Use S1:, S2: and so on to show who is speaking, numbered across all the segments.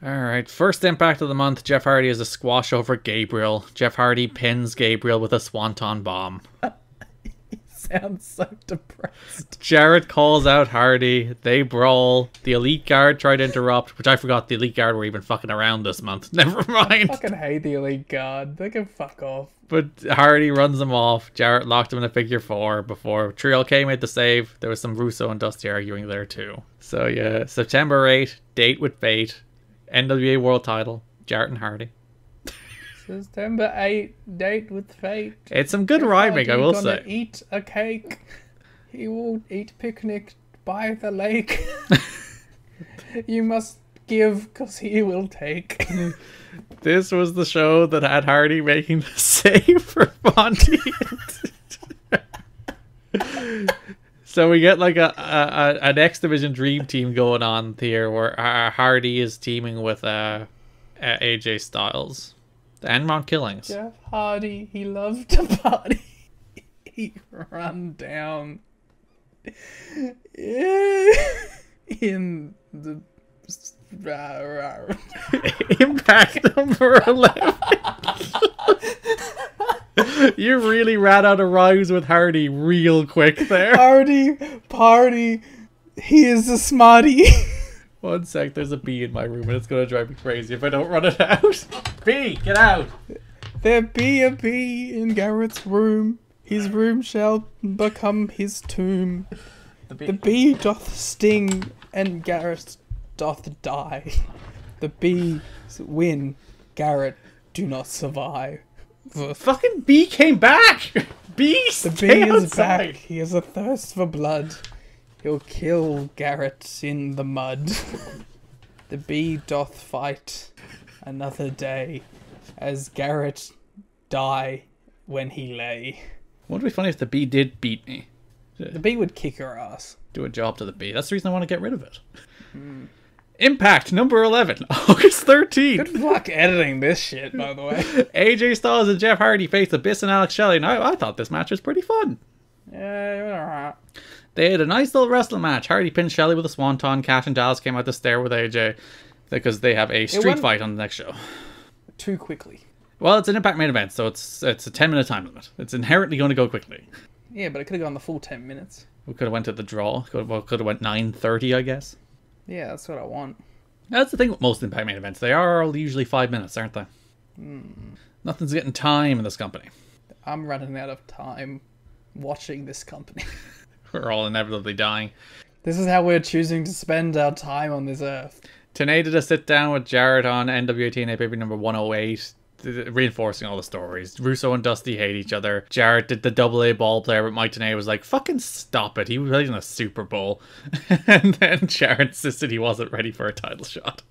S1: Alright, first impact of the month. Jeff Hardy has a squash over Gabriel. Jeff Hardy pins Gabriel with a swanton bomb.
S2: He sounds so depressed.
S1: Jarrett calls out Hardy. They brawl. The Elite Guard try to interrupt, which I forgot the Elite Guard were even fucking around this month. Never mind.
S2: I fucking hate the Elite Guard. They can fuck off.
S1: But Hardy runs them off. Jarrett locked him in a figure 4 before Trio K made the save. There was some Russo and Dusty arguing there too. So yeah, September 8, Date with Fate. NWA World Title, Jarrett and Hardy.
S2: September 8, Date with Fate.
S1: It's some good rhyming, I will say.
S2: Eat a cake. He will eat picnic by the lake. You must give, cause he will take.
S1: This was the show that had Hardy making the save for Monty. So we get like an X Division Dream Team going on here, where Hardy is teaming with AJ Styles and Mount Killings.
S2: Jeff Hardy, he loved to party. He run down in the
S1: Impact number 11. You really ran out of rhymes with Hardy real quick there.
S2: Hardy, party, he is a smarty.
S1: One sec, there's a bee in my room and it's going to drive me crazy if I don't run it out. Bee, get out.
S2: There be a bee in Garrett's room. His room shall become his tomb. The bee doth sting and Garrett doth die. The bees win, Garrett do not survive.
S1: The fucking bee came back! Bee,
S2: the bee is back. He has a thirst for blood. He'll kill Garrett in the mud. The bee doth fight another day as Garrett die when he lay.
S1: Wouldn't it be funny if the bee did beat me?
S2: The bee would kick her ass.
S1: Do a job to the bee. That's the reason I want to get rid of it. Impact number 11, August 13th.
S2: Good luck editing this shit, by the way.
S1: AJ Styles and Jeff Hardy face Abyss and Alex Shelley. And I thought this match was pretty fun.
S2: Yeah,
S1: they had a nice little wrestling match. Hardy pinned Shelley with a swanton. Cash and Dallas came out to stare with AJ because they have a street fight on the next show.
S2: Too quickly.
S1: Well, it's an Impact main event, so it's a 10-minute time limit. It's inherently going to go quickly.
S2: Yeah, but it could have gone the full 10 minutes.
S1: We could have went to the draw. Could have went 9:30, I guess.
S2: Yeah, that's what I want.
S1: That's the thing with most Impact main events. They are usually 5 minutes, aren't they? Nothing's getting time in this company.
S2: I'm running out of time watching this company.
S1: We're all inevitably dying.
S2: This is how we're choosing to spend our time on this earth.
S1: TNA did a sit down with Jarrett on NWA-TNA baby number 108. Reinforcing all the stories. Russo and Dusty hate each other. Jarrett did the AA ball player, but Mike Tenay was like, fucking stop it. He was playing in a Super Bowl. And then Jarrett insisted he wasn't ready for a title shot.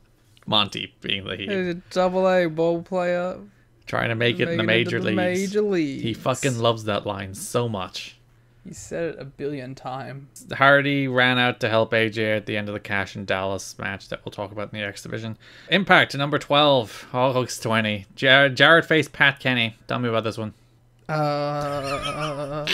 S1: Monty being the
S2: He's a AA ball player.
S1: Trying to make it in the major
S2: leagues.
S1: He fucking loves that line so much.
S2: He said it a billion times.
S1: Hardy ran out to help AJ at the end of the Cash and Dallas match that we'll talk about in the X Division. Impact number 12, August 20. Jarrett faced Pat Kenny. Tell me about this one. The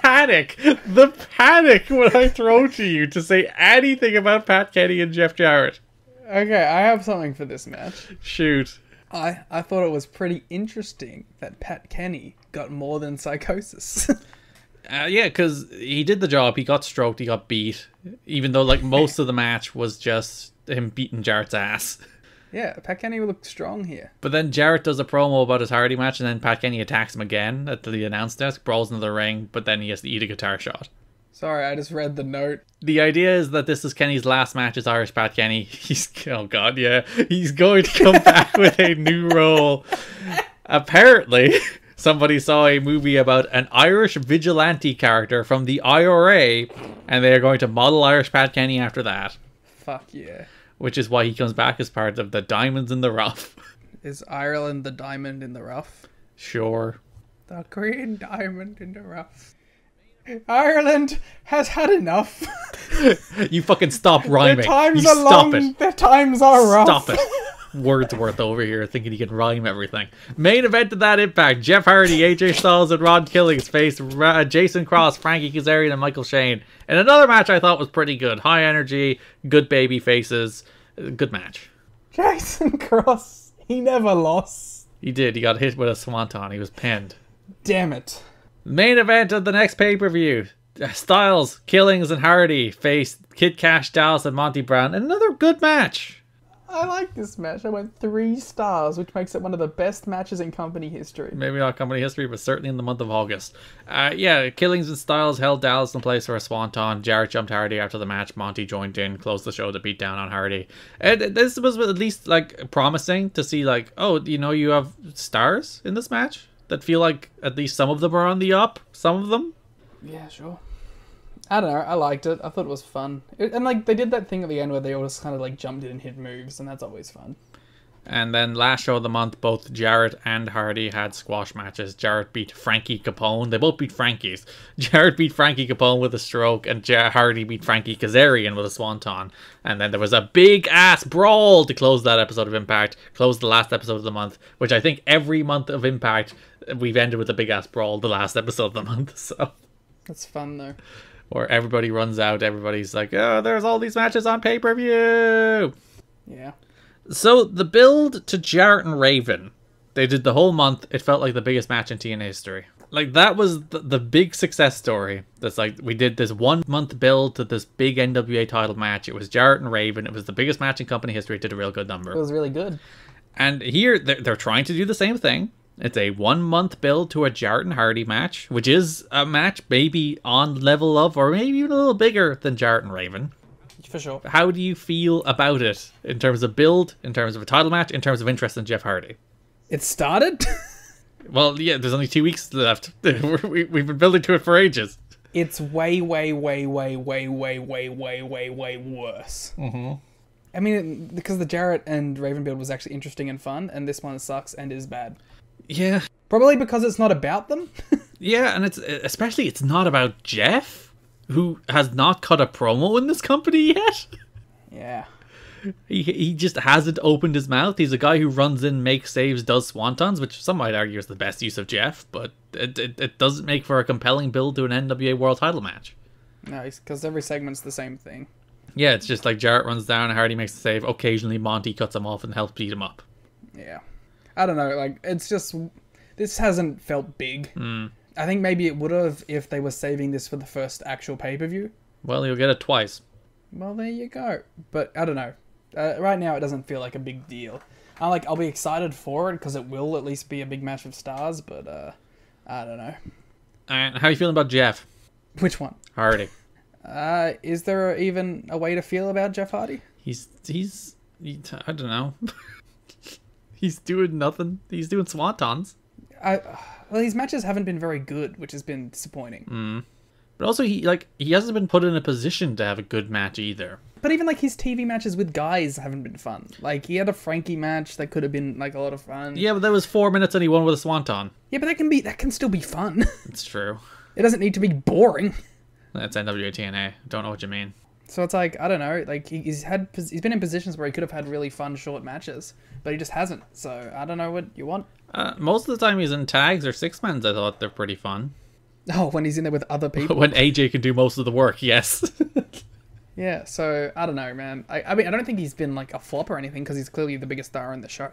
S1: panic. The panic when I throw to you to say anything about Pat Kenny and Jeff Jarrett.
S2: Okay, I have something for this match.
S1: Shoot.
S2: I thought it was pretty interesting that Pat Kenny got more than Psychosis.
S1: Yeah, because he did the job. He got stroked. He got beat. Even though like most of the match was just him beating Jarrett's ass.
S2: Yeah, Pat Kenny looked strong here.
S1: But then Jarrett does a promo about his Hardy match, and then Pat Kenny attacks him again at the announce desk, brawls into the ring, but then he has to eat a guitar shot.
S2: Sorry, I just read the note.
S1: The idea is that this is Kenny's last match as Irish Pat Kenny. He's going to come back with a new role. Apparently, somebody saw a movie about an Irish vigilante character from the IRA, and they are going to model Irish Pat Kenny after that.
S2: Fuck yeah.
S1: Which is why he comes back as part of the Diamonds in the Rough.
S2: Is Ireland the diamond in the rough?
S1: Sure.
S2: The green diamond in the rough. Ireland has had enough.
S1: You fucking stop rhyming.
S2: Their times
S1: you
S2: are
S1: stop
S2: long.
S1: it.
S2: Their times are rough.
S1: Stop it. Wordsworth over here thinking he can rhyme everything. Main event of that Impact. Jeff Hardy, AJ Styles, and Ron Killings faced Jason Cross, Frankie Kazarian, and Michael Shane. And another match I thought was pretty good. High energy, good baby faces. Good match.
S2: Jason Cross, he never lost.
S1: He did. He got hit with a swanton. He was pinned.
S2: Damn it.
S1: Main event of the next pay-per-view. Styles, Killings, and Hardy faced Kid Cash, Dallas, and Monty Brown. And another good match.
S2: I like this match. I went 3 stars, which makes it one of the best matches in company history.
S1: Maybe not company history, but certainly in the month of August. Yeah, Killings and Styles held Dallas in place for a swanton. Jarrett jumped Hardy after the match. Monty joined in, closed the show to beat down on Hardy. And this was at least like promising to see, like, oh, you know, you have stars in this match that feel like at least some of them are on the up. Some of them.
S2: Yeah, sure. I don't know, I liked it. I thought it was fun. And like, they did that thing at the end where they all just kind of like jumped in and hit moves, and that's always fun.
S1: And then last show of the month, both Jarrett and Hardy had squash matches. Jarrett beat Frankie Capone. They both beat Frankies. Jarrett beat Frankie Capone with a stroke, and Hardy beat Frankie Kazarian with a swanton. And then there was a big-ass brawl to close that episode of Impact, close the last episode of the month, which I think every month of Impact, we've ended with a big-ass brawl the last episode of the month, so...
S2: That's fun, though.
S1: Or everybody runs out, everybody's like, oh, there's all these matches on pay-per-view!
S2: Yeah.
S1: So, the build to Jarrett and Raven, they did the whole month. It felt like the biggest match in TNA history. Like, that was the big success story. That's like, we did this 1 month build to this big NWA title match. It was Jarrett and Raven. It was the biggest match in company history. It did a real good number.
S2: It was really good.
S1: And here, they're trying to do the same thing. It's a 1 month build to a Jarrett and Hardy match, which is a match maybe on level of, or maybe even a little bigger than Jarrett and Raven.
S2: For sure.
S1: How do you feel about it in terms of build, in terms of a title match, in terms of interest in Jeff Hardy?
S2: It started?
S1: Well, yeah, there's only 2 weeks left. We've been building to it for ages.
S2: It's way worse.
S1: Mm-hmm.
S2: I mean, because the Jarrett and Raven build was actually interesting and fun, and this one sucks and is bad.
S1: Yeah.
S2: Probably because it's not about them.
S1: Yeah, and it's not about Jeff, who has not cut a promo in this company yet.
S2: Yeah.
S1: He just hasn't opened his mouth. He's a guy who runs in, makes saves, does swantons, which some might argue is the best use of Jeff, but it doesn't make for a compelling build to an NWA World Title match.
S2: No, because every segment's the same thing.
S1: Yeah, it's just like Jarrett runs down and Hardy makes the save. Occasionally Monty cuts him off and helps beat him up.
S2: Yeah. I don't know, like, it's just... This hasn't felt big. I think maybe it would have if they were saving this for the first actual pay-per-view.
S1: Well, you'll get it twice.
S2: Well, there you go. But, I don't know. Right now, it doesn't feel like a big deal. I'll be excited for it, because it will at least be a big match of stars, but, I don't know.
S1: And how are you feeling about Jeff?
S2: Which one?
S1: Hardy.
S2: Is there even a way to feel about Jeff Hardy?
S1: He's I don't know. He's doing nothing. He's doing swantons.
S2: Well, his matches haven't been very good, which has been disappointing.
S1: But also, he hasn't been put in a position to have a good match either.
S2: But even like his TV matches with guys haven't been fun. Like he had a Frankie match that could have been like a lot of fun.
S1: Yeah, but that was 4 minutes and he won with a swanton.
S2: Yeah, but that can still be fun.
S1: It's true.
S2: It doesn't need to be boring.
S1: That's NWA-TNA. Don't know what you mean.
S2: So it's like, I don't know, like he's been in positions where he could have had really fun short matches, but he just hasn't. So I don't know what you want.
S1: Most of the time he's in tags or six-mans. I thought they're pretty fun.
S2: Oh, when he's in there with other people.
S1: When AJ can do most of the work, yes.
S2: Yeah, so I don't know, man. I mean, I don't think he's been like a flop or anything because he's clearly the biggest star in the show.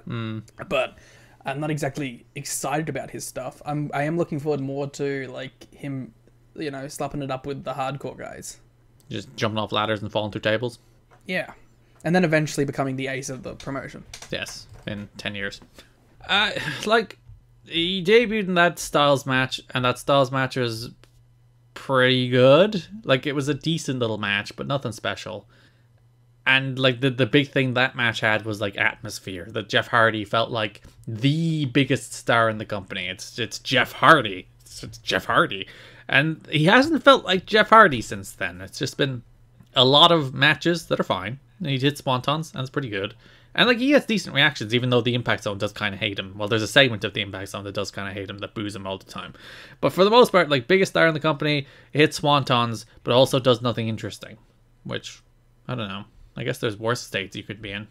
S2: But I'm not exactly excited about his stuff. I am looking forward more to like him, you know, slapping it up with the hardcore guys. Just
S1: jumping off ladders and falling through tables.
S2: Yeah, and then eventually becoming the ace of the promotion.
S1: Yes, in 10 years. Like he debuted in that Styles match, and that Styles match was pretty good. Like it was a decent little match, but nothing special. And like the big thing that match had was like atmosphere. That Jeff Hardy felt like the biggest star in the company. It's Jeff Hardy. It's Jeff Hardy. And he hasn't felt like Jeff Hardy since then. It's just been a lot of matches that are fine. He did Swantons, and it's pretty good. And like he has decent reactions, even though the Impact Zone does kind of hate him. Well, there's a segment of the Impact Zone that does kind of hate him, that boos him all the time. But for the most part, like biggest star in the company, hits Swantons, but also does nothing interesting. Which, I don't know. I guess there's worse states you could be in.